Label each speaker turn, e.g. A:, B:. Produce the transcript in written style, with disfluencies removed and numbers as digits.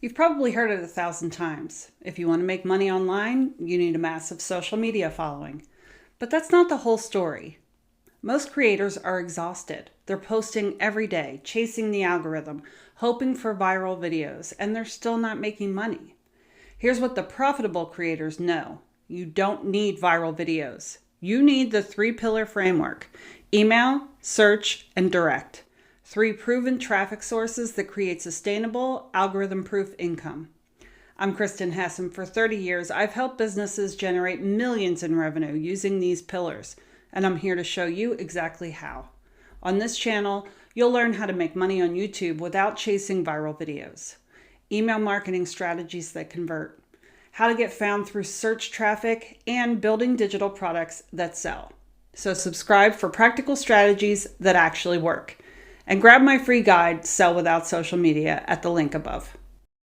A: You've probably heard it 1,000 times. If you want to make money online, you need a massive social media following. But that's not the whole story. Most creators are exhausted. They're posting every day, chasing the algorithm, hoping for viral videos, and they're still not making money. Here's what the profitable creators know. You don't need viral videos. You need the 3-pillar framework: email, search, and direct. 3 proven traffic sources that create sustainable, algorithm-proof income. I'm Kristen Hess, and for 30 years, I've helped businesses generate millions in revenue using these pillars, and I'm here to show you exactly how. On this channel, you'll learn how to make money on YouTube without chasing viral videos, email marketing strategies that convert, how to get found through search traffic, and building digital products that sell. So subscribe for practical strategies that actually work. And grab my free guide, Sell Without Social Media, at the link above.